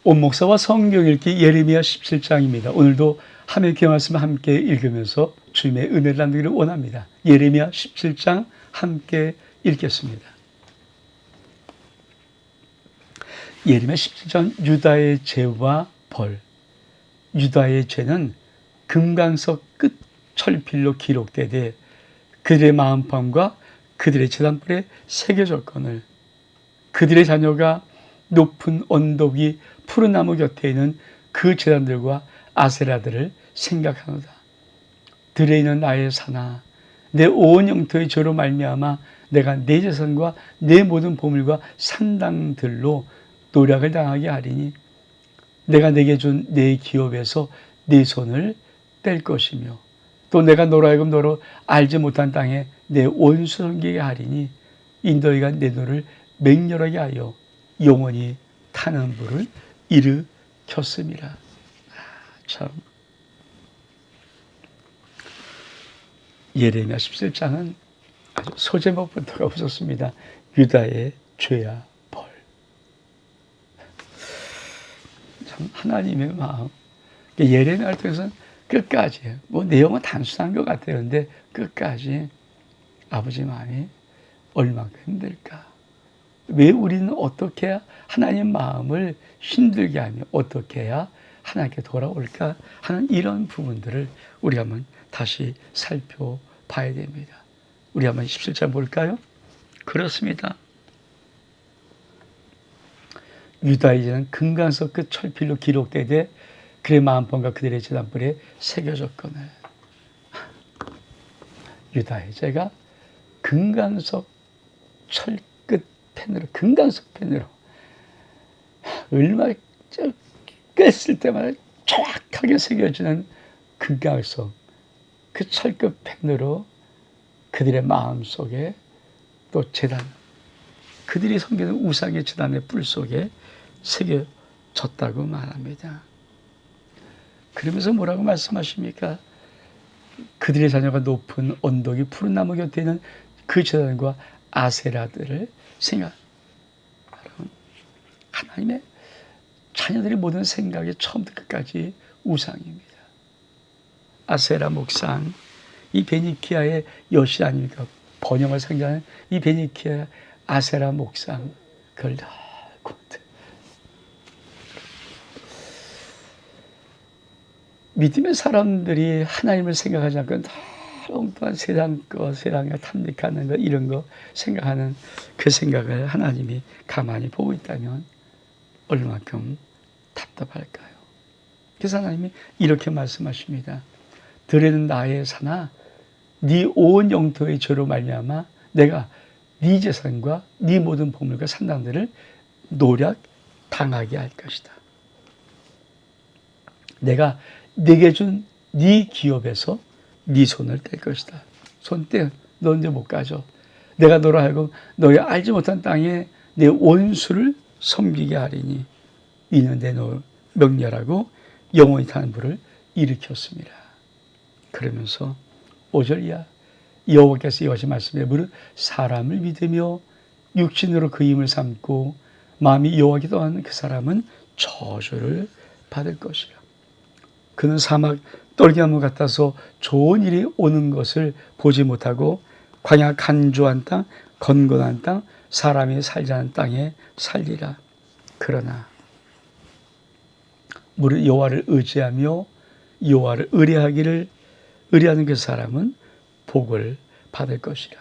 온목사와 성경 읽기 예레미야 17장입니다. 오늘도 하나님의 말씀을 함께 읽으면서 주님의 은혜를 나누기를 원합니다. 예레미야 17장 함께 읽겠습니다. 예레미야 17장 유다의 죄와 벌. 유다의 죄는 금강석 끝 철필로 기록되되 그들의 마음판과 그들의 제단불에 새겨졌거늘 그들의 자녀가 높은 언덕이 푸른 나무 곁에 있는 그 제단들과 아세라들을 생각하노다. 들에 있는 나의 산아, 내 온 영토의 죄로 말미암아 내가 내 재산과 내 모든 보물과 산당들로 노략을 당하게 하리니 내가 내게 준 내 기업에서 네 손을 뗄 것이며 또 내가 너로 하여금 너로 알지 못한 땅에 내 원수 섬기게 하리니 이 너희가 내 눈을 맹렬하게 하여 영원히 타는 불을 일으켰음이라. 참, 예레미야 17장은 아주 소제목부터가 없었습니다. 유다의 죄와 벌. 참 하나님의 마음. 예레미야를 통해서는 끝까지 내용은 단순한 것 같아요. 그런데 끝까지 아버지 마음이 얼마큼 힘들까? 왜 우리는 어떻게 해야 하나님 마음을 힘들게 하며 어떻게 해야 하나님께 돌아올까 하는 이런 부분들을 우리 한번 다시 살펴봐야 됩니다. 우리 한번 17절 볼까요? 그렇습니다. 유다의 죄는 금강석 끝 철필로 기록되되 그의 마음판과 그들의 제단불에 새겨졌거늘. 유다의 죄가 금강석 철끝 펜으로, 금강석 펜으로 얼마 깼을 때마다 정확하게 새겨지는 금강석 그 철끝 펜으로 그들의 마음속에 또 제단, 그들이 섬기는 우상의 제단의 뿔 속에 새겨졌다고 말합니다. 그러면서 뭐라고 말씀하십니까? 그들의 자녀가 높은 언덕이 푸른 나무 곁에 있는 그 제단과 아세라들을 생각. 하나님의 자녀들의 모든 생각이 처음부터 끝까지 우상입니다. 아세라 목상, 이 베니키아의 여신 아닙니까? 번영을 상징하는 이 베니키아의 아세라 목상, 그걸 믿음의 사람들이 하나님을 생각하지 않고 엉뚱한 세상 거, 세상에 탐닉하는 거, 이런 거 생각하는 그 생각을 하나님이 가만히 보고 있다면 얼마큼 답답할까요? 그래서 하나님이 이렇게 말씀하십니다. 들에는 나의 산아, 네 온 영토의 죄로 말미암아 내가 네 재산과 네 모든 보물과 산당들을 노략 당하게 할 것이다. 내가 네게 준 네 기업에서 네 손을 뗄 것이다. 손 떼, 너 이제 못 가져. 내가 너로 하여금 너희 알지 못한 땅에 내 원수를 섬기게 하리니 이는 내 너 명렬하고 영원히 타는 불을 일으켰습니다. 그러면서 5절 이하 여호와께서 이것이 말씀해 무릇 사람을 믿으며 육신으로 그 힘을 삼고 마음이 여호와께 떠나는 그 사람은 저주를 받을 것이라. 그는 사막 떨기나무 같아서 좋은 일이 오는 것을 보지 못하고 광야 간조한 땅, 건건한 땅, 사람이 살지 않은 땅에 살리라. 그러나 무릇 여호와를 의지하며 여호와를 의뢰하는 그 사람은 복을 받을 것이라.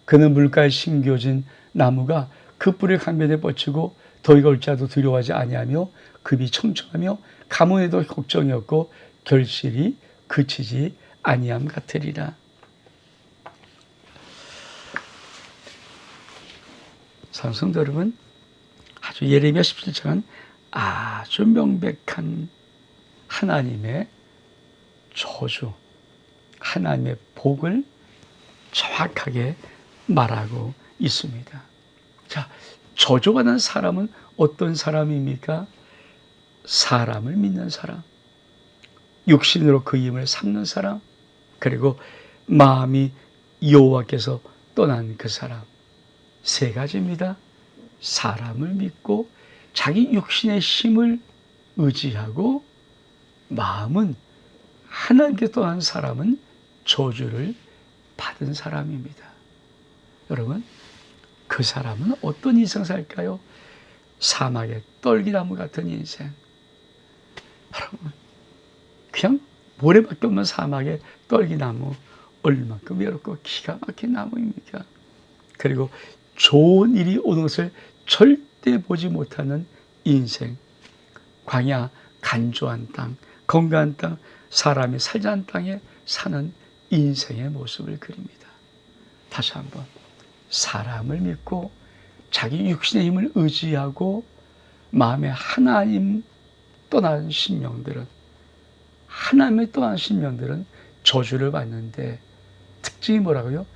그는 물가에 심겨진 나무가 그 뿌리를 강변에 뻗치고 더위가 올지라도 두려워하지 아니하며 급이 청청하며 가뭄에도 걱정이 없고 결실이 그치지 아니함 같으리라. 성도 여러분, 아주 예레미야 17장은 아주 명백한 하나님의 저주, 하나님의 복을 정확하게 말하고 있습니다. 자, 저주받는 사람은 어떤 사람입니까? 사람을 믿는 사람, 육신으로 그 힘을 삼는 사람, 그리고 마음이 여호와께서 떠난 그 사람. 세 가지입니다. 사람을 믿고 자기 육신의 힘을 의지하고 마음은 하나님께 떠난 사람은 저주를 받은 사람입니다. 여러분, 그 사람은 어떤 인생 살까요? 사막의 떨기나무 같은 인생. 여러분, 그냥 모래밖에 없는 사막의 떨기나무, 얼마큼 외롭고 기가 막힌 나무입니까? 그리고 좋은 일이 오는 것을 절대 보지 못하는 인생. 광야, 간조한 땅, 건강한 땅, 사람이 살지 않은 땅에 사는 인생의 모습을 그립니다. 다시 한번, 사람을 믿고 자기 육신의 힘을 의지하고 마음에 하나님 떠난 신령들은, 하나님의 떠난 신령들은 저주를 받는데, 특징이 뭐라고요?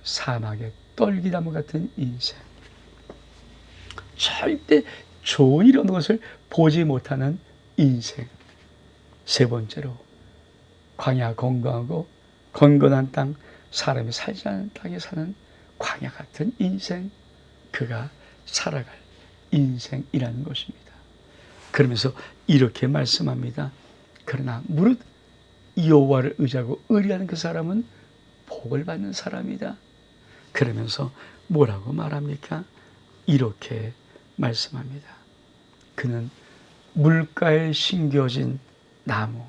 사막의 떨기나무 같은 인생. 절대 좋은 일 오는 것을 보지 못하는 인생. 세 번째로, 광야, 건강하고 건건한 땅, 사람이 살지 않은 땅에 사는 광야 같은 인생, 그가 살아갈 인생이라는 것입니다. 그러면서 이렇게 말씀합니다. 그러나 무릇 여호와를 의지하고 의리하는 그 사람은 복을 받는 사람이다. 그러면서 뭐라고 말합니까? 이렇게 말씀합니다. 그는 물가에 심겨진 나무,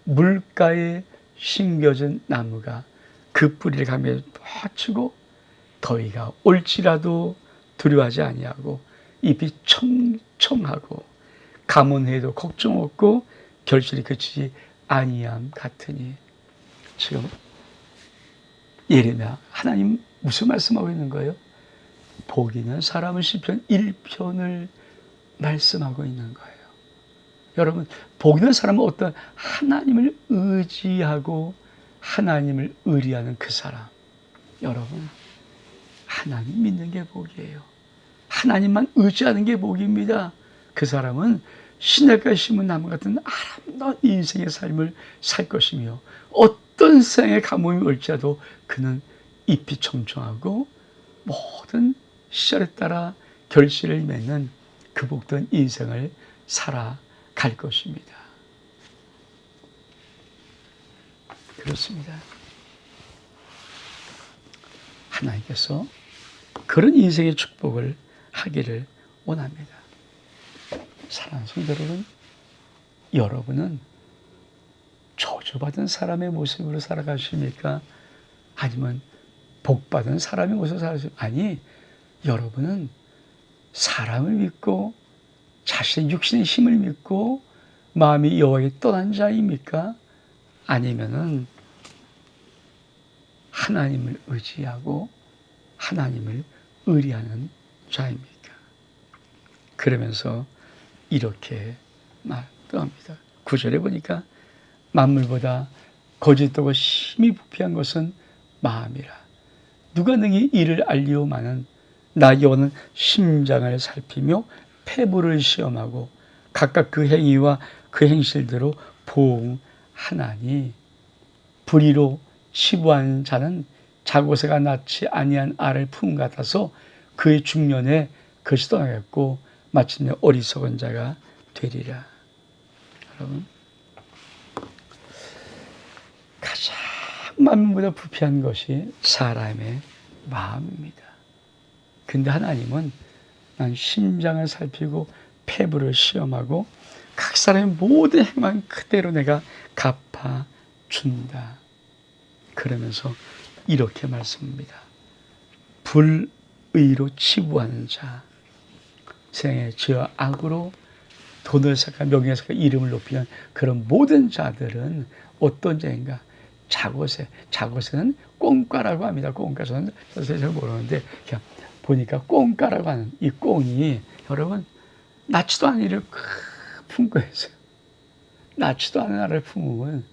물가에 심겨진 나무가 그 뿌리를 가며 뻗치고 더위가 올지라도 두려워하지 아니하고 잎이 청청하고 가뭄해도 걱정 없고 결실이 그치지 아니함 같으니. 지금 예레미야, 하나님 무슨 말씀하고 있는 거예요? 복 있는 사람은 시편 1편을 말씀하고 있는 거예요. 여러분, 복 있는 사람은 어떤 하나님을 의지하고 하나님을 의리하는 그 사람. 여러분, 하나님 믿는 게 복이에요. 하나님만 의지하는 게 복입니다. 그 사람은 시냇가에 심은 나무 같은 아름다운 인생의 삶을 살 것이며 어떤 생의 가뭄이 올지라도 그는 잎이 청청하고 모든 시절에 따라 결실을 맺는 그 복된 인생을 살아갈 것입니다. 그렇습니다. 하나님께서 그런 인생의 축복을 하기를 원합니다. 사랑하는 성도 여러분, 여러분은 저주받은 사람의 모습으로 살아가십니까? 아니면 복받은 사람의 모습으로 살아가십니까? 아니, 여러분은 사람을 믿고 자신의 육신의 힘을 믿고 마음이 여호와에게 떠난 자입니까? 아니면은 하나님을 의지하고 하나님을 의리하는 자입니까? 그러면서 이렇게 말합니다. 9절에 보니까 만물보다 거짓되고 심히 부패한 것은 마음이라. 누가 능히 이를 알리오마는 나 여호와는 심장을 살피며 폐부를 시험하고 각각 그 행위와 그 행실대로 보응하나니. 불의로 치부한 자는 자고새가 낳지 아니한 알을 품 같아서 그의 중년에 그것이 떠나겠고 마침내 어리석은 자가 되리라. 여러분, 가장 만물보다 부패한 것이 사람의 마음입니다. 근데 하나님은 난 심장을 살피고 폐부를 시험하고 각 사람의 모든 행만 그대로 내가 갚아준다. 그러면서 이렇게 말씀합니다. 불의로 치부하는 자, 세상의 죄와 악으로 돈을 쌓아 명예를 쌓아 이름을 높이는 그런 모든 자들은 어떤 자인가? 자고새는 꽁과라고 합니다. 꽁과. 저는 잘 모르는데 그냥 보니까 꽁과라고 하는 이 꽁이, 여러분, 낳지도 않은 이를 품고 있어요. 낳지도 않은 알을 품으면,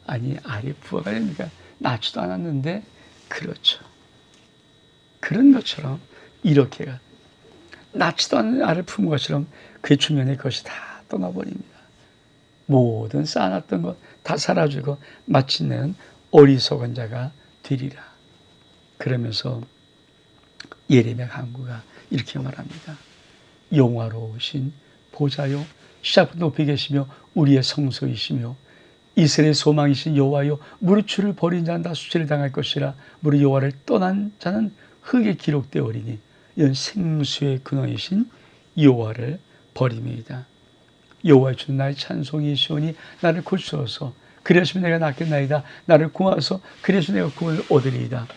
아니, 알이 부화가 됩니까? 낳지도 않았는데, 그렇죠. 그런 것처럼 이렇게가 낳지도 않은 알을 품은 것처럼 그의 주변에 것이 다 떠나버립니다. 모든 쌓아놨던 것 다 사라지고 마침내는 어리석은 자가 되리라. 그러면서 예레미야 강구가 이렇게 말합니다. 영화로우신 보좌요, 시작부터 높이 계시며 우리의 성소이시며 이스라엘의 소망이신 여호와여, 무릇 주를 버린 자는 다 수치를 당할 것이라. 무릇 여호와를 떠난 자는 흙에 기록되어리니 이런 생수의 근원이신 여호와를 버림이다. 여호와 주 나의 찬송이시오니 나를 고치소서. 그리하시면 내가 낫겠나이다. 나를 구하소서. 그리하시면 내가 구원을 얻으리이다.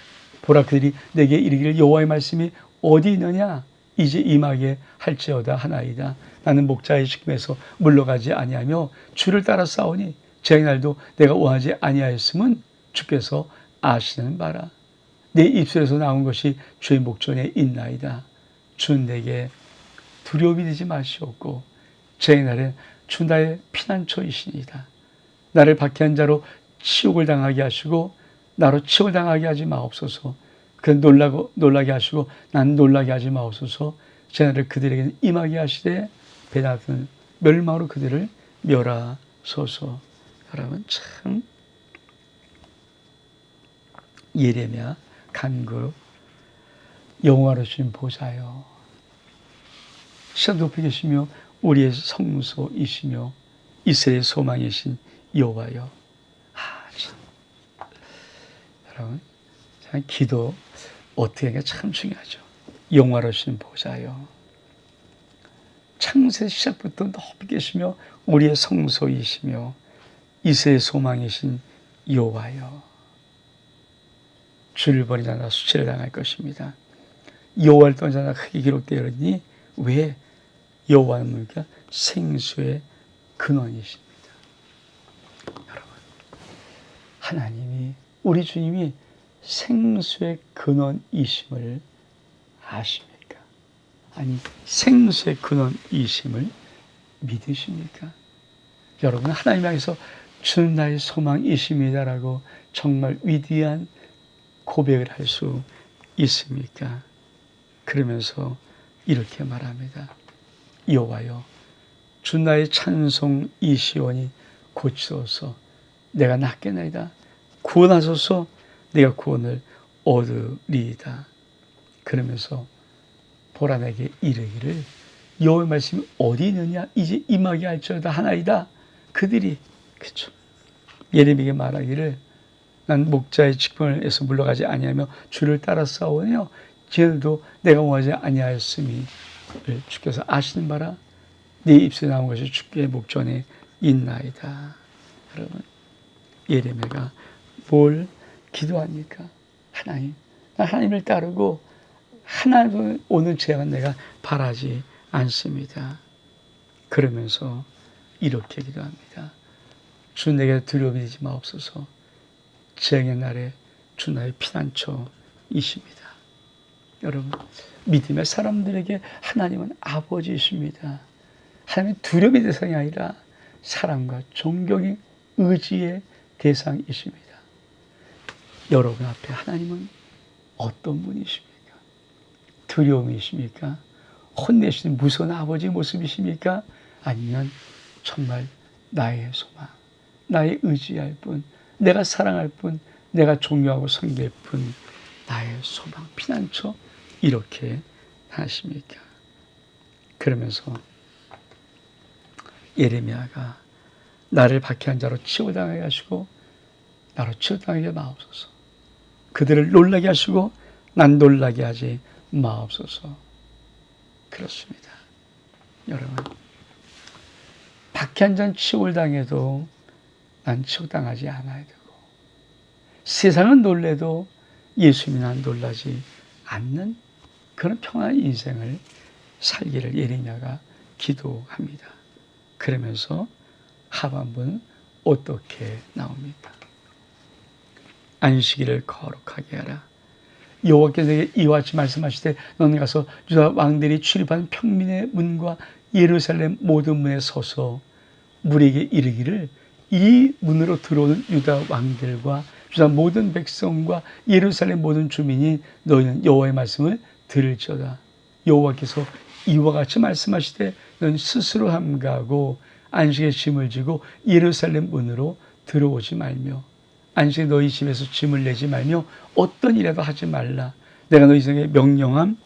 보라, 그들이 내게 이르기를 여호와의 말씀이 어디 있느냐? 이제 임하게 할지어다 하나이다. 나는 목자의 지금에서 물러가지 아니하며 주를 따라 싸우니 제 날도 내가 원하지 아니하였음은 주께서 아시는 바라. 내 입술에서 나온 것이 주의 목전에 있나이다. 주는 내게 두려움이 되지 마시옵고 제 날엔 주 나의 피난처이시니이다. 나를 박해한 자로 치욕을 당하게 하시고 나로 치욕을 당하게 하지 마옵소서. 그 놀라게 하시고 난 놀라게 하지 마옵소서. 제 날을 그들에게는 임하게 하시되 배나든 멸망으로 그들을 멸하소서. 여러분, 참 예레미야 간구. 영화로우신 보좌여, 시간 높이 계시며 우리의 성소이시며 이스라엘의 소망이신 여호와여. 여러분, 참 기도 어떻게 하는 게 참 중요하죠. 영화로우신 보좌여, 창세 시작부터 높이 계시며 우리의 성소이시며 이스라엘의 소망이신 여호와여. 주를 버린 자나 수치를 당할 것입니다. 여호와를 떠난 자나 흙에 기록되었으니 왜? 여호와는 뭡니까? 생수의 근원이십니다. 여러분, 하나님이, 우리 주님이 생수의 근원이심을 아십니까? 아니, 생수의 근원이심을 믿으십니까? 여러분, 하나님 향해서 주는 나의 소망이십니다라고 정말 위대한 고백을 할 수 있습니까? 그러면서 이렇게 말합니다. 여호와여, 주 나의 찬송이시오니 고치소서. 내가 낫겠나이다. 구원하소서. 내가 구원을 얻으리이다. 그러면서 보라, 내게 이르기를 여호와의 말씀이 어디 있느냐? 이제 임하게 할지어다 하나이다. 그들이, 그렇죠, 예레미야에게 말하기를 난 목자의 직분에서 물러가지 아니하며 주를 따라 싸우며 지금도 내가 원하지 아니하였음이 주께서 아시는 바라. 네 입술에 나온 것이 주의 목전에 있나이다. 여러분, 예레미야가 뭘 기도합니까? 하나님, 나 하나님을 따르고 하나님을 오는 제한 내가 바라지 않습니다. 그러면서 이렇게 기도합니다. 주 내게 두려움이 되지 마옵소서. 재앙의 날에 주 나의 피난처이십니다. 여러분, 믿음의 사람들에게 하나님은 아버지이십니다. 하나님은 두려움의 대상이 아니라 사랑과 존경의 의지의 대상이십니다. 여러분 앞에 하나님은 어떤 분이십니까? 두려움이십니까? 혼내시는 무서운 아버지 모습이십니까? 아니면 정말 나의 소망, 나의 의지할 뿐, 내가 사랑할 뿐, 내가 존경하고 섬길 뿐, 나의 소망, 피난처, 이렇게 하십니까? 그러면서 예레미야가 나를 박해한 자로 치유당하게 하시고 나로 치유당하게 마옵소서. 그들을 놀라게 하시고 난 놀라게 하지 마옵소서. 그렇습니다. 여러분, 박해한 자는 치유를 당해도 난 치유당하지 않아야 되고, 세상은 놀래도 예수님이 난 놀라지 않는 그런 평안한 인생을 살기를 예레미야가 기도합니다. 그러면서 하반부는 어떻게 나옵니까? 안식일을 거룩하게 하라. 여호와께서 내게 이와 같이 말씀하시되 너는 가서 유다 왕들이 출입한 평민의 문과 예루살렘 모든 문에 서서 무리에게 이르기를 이 문으로 들어오는 유다 왕들과 유다 모든 백성과 예루살렘 모든 주민이 너희는 여호와의 말씀을 들을지어다. 여호와께서 이와 같이 말씀하시되 너는 스스로 함가하고 안식에 짐을 지고 예루살렘 문으로 들어오지 말며 안식에 너희 집에서 짐을 내지 말며 어떤 일이라도 하지 말라. 내가 너희 중에 명령함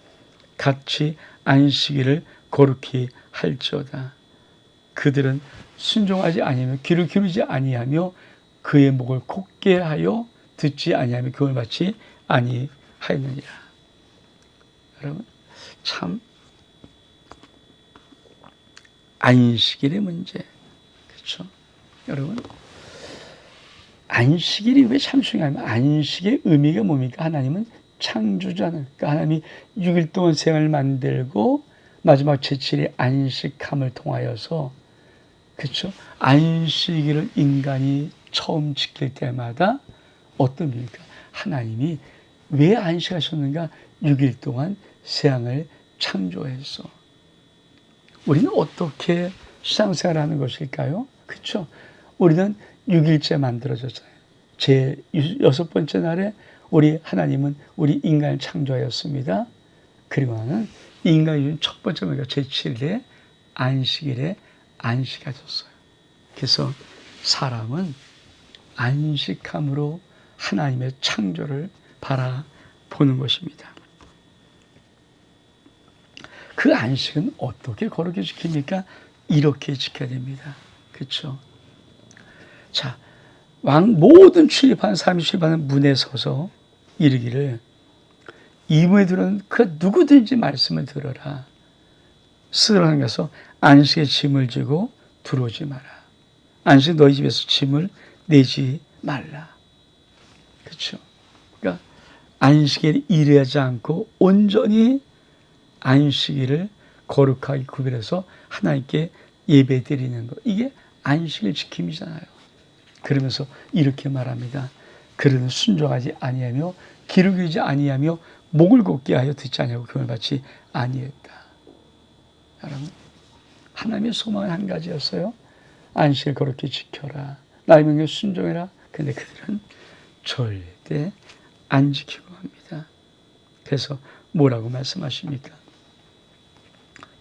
같이 안식일을 거룩히 할지어다. 그들은 순종하지 아니하며 귀를 기울이지 아니하며 그의 목을 곧게 하여 듣지 아니하며 교훈을 받지 아니하였느니라. 여러분, 참 안식일의 문제, 그렇죠? 여러분, 안식일이 왜 참 중요하냐면, 안식의 의미가 뭡니까? 하나님은 창조자는, 그러니까 하나님이 6일 동안 세상을 만들고 마지막 제7일 안식함을 통하여서, 그렇죠? 안식일을 인간이 처음 지킬 때마다 어떤 의미입니까? 하나님이 왜 안식하셨는가? 6일 동안 세상을 창조해서. 우리는 어떻게 신앙생활을 하는 것일까요? 그렇죠? 우리는 6일째 만들어졌어요. 제 6번째 날에 우리 하나님은 우리 인간을 창조하였습니다. 그리고는 인간이 첫 번째 날 제7일에 안식일에 안식하셨어요. 그래서 사람은 안식함으로 하나님의 창조를 바라보는 것입니다. 그 안식은 어떻게 거룩히 지킵니까? 이렇게 지켜야 됩니다. 그렇죠? 자, 모든 출입하는 사람이 출입하는 문에 서서 이르기를 이 문에 들어오는 그 누구든지 말씀을 들어라. 스스로 가서 안식에 짐을 지고 들어오지 마라. 안식 너희 집에서 짐을 내지 말라. 그렇죠? 그러니까 안식일에 일하지 않고 온전히 안식일을 거룩하게 구별해서 하나님께 예배 드리는 것. 이게 안식일 지킴이잖아요. 그러면서 이렇게 말합니다. 그들은 순종하지 아니하며 귀를 기울이지 아니하며 목을 곧게 하여 듣지 아니하고 교훈을 받지 아니했다. 여러분, 하나님의 소망은 한 가지였어요. 안식을 거룩히 지켜라. 나의 명령에 순종해라. 근데 그들은 절대 안 지키고 합니다. 그래서 뭐라고 말씀하십니까?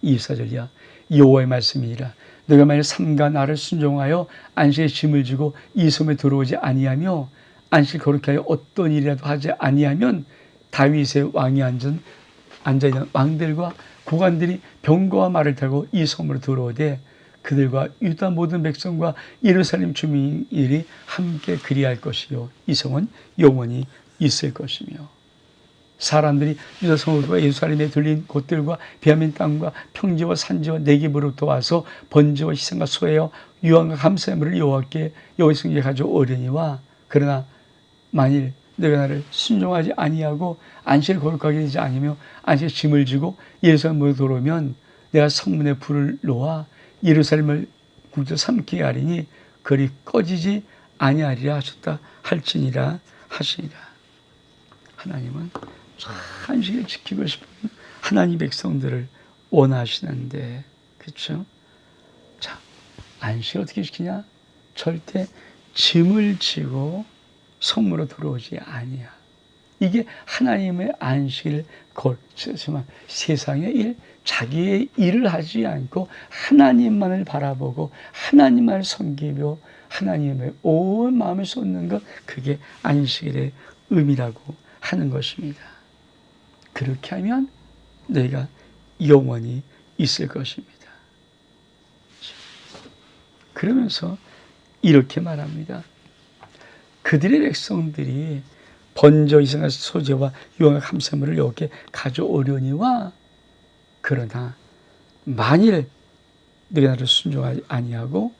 24절이야. 여호와의 말씀이니라. 너가 만일 삼가 나를 순종하여 안식에 짐을 지고 이 섬에 들어오지 아니하며 안식을 거룩히 하여 어떤 일이라도 하지 아니하면 다윗의 왕이 앉아있는 왕들과 고관들이 병거와 말을 타고 이 섬으로 들어오되 그들과 유다 모든 백성과 예루살렘 주민들이 함께 그리할 것이요 이 성은 영원히 있을 것이며 사람들이 유다 성읍과 예루살렘에 들린 곳들과 베냐민 땅과 평지와 산지와 네겝으로부터 와서 번제와 희생과 소회와 유황과 감사물을 여호와의 성전에 가져오려니와 그러나 만일 너희가 나를 순종하지 아니하고 안식을 거룩하게 되지 않으며 안식에 짐을 지고 예루살렘으로 들어오면 내가 성문에 불을 놓아 예루살렘을 굴져 삼키게 하리니 그리 꺼지지 아니하리라 하셨다 할지니라 하시니라. 하나님은 안식을 지키고 싶은 하나님 백성들을 원하시는데, 그렇죠? 자, 안식을 어떻게 지키냐? 절대 짐을 지고 성문으로 들어오지 아니야. 이게 하나님의 안식을 거치지만 세상의 일, 자기의 일을 하지 않고 하나님만을 바라보고 하나님만을 섬기며 하나님의 온 마음을 쏟는 것, 그게 안식일의 의미라고 하는 것입니다. 그렇게 하면 너희가 영원히 있을 것입니다. 그러면서 이렇게 말합니다. 그들의 백성들이 번제 희생과 소제와 유황과 감사물을 여호와께 가져오려니와 그러나 만일 너희 나를 순종하지 아니하고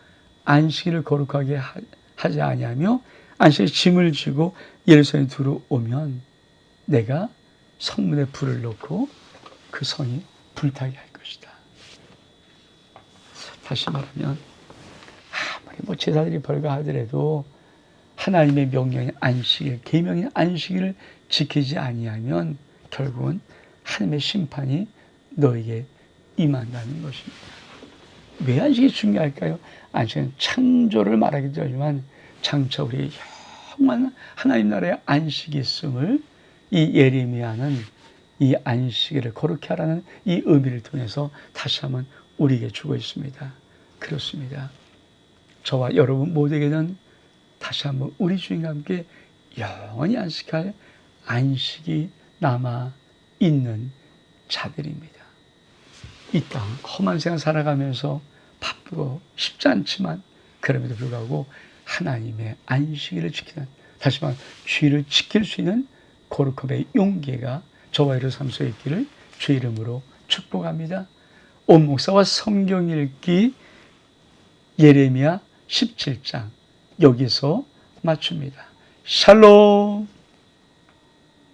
안식일을 거룩하게 하지 아니하며 안식일에 짐을 지고 예루살렘에 들어오면 내가 성문에 불을 놓고 그 성이 불타게 할 것이다. 다시 말하면 아무리 제사들이 벌거하더라도 하나님의 명령인 안식일, 계명인 안식일을 지키지 아니하면 결국은 하나님의 심판이 너에게 임한다는 것입니다. 왜 안식이 중요할까요? 안식은 창조를 말하기도 하지만 장차 우리 영원한 하나님 나라의 안식이 있음을 이 예레미야는 이 안식일을 거룩히 하라는 이 의미를 통해서 다시 한번 우리에게 주고 있습니다. 그렇습니다. 저와 여러분 모두에게는 다시 한번 우리 주님과 함께 영원히 안식할 안식이 남아 있는 자들입니다. 이 땅 험한 생활 살아가면서 바쁘고 쉽지 않지만 그럼에도 불구하고 하나님의 안식일을 지키는, 다시 말해 주일을 지킬 수 있는 거룩함의 용기가 저와 여러분 삶 속에 있기를 주의 이름으로 축복합니다. 온 목사와 성경 읽기 예레미야 17장 여기서 마칩니다. 샬롬.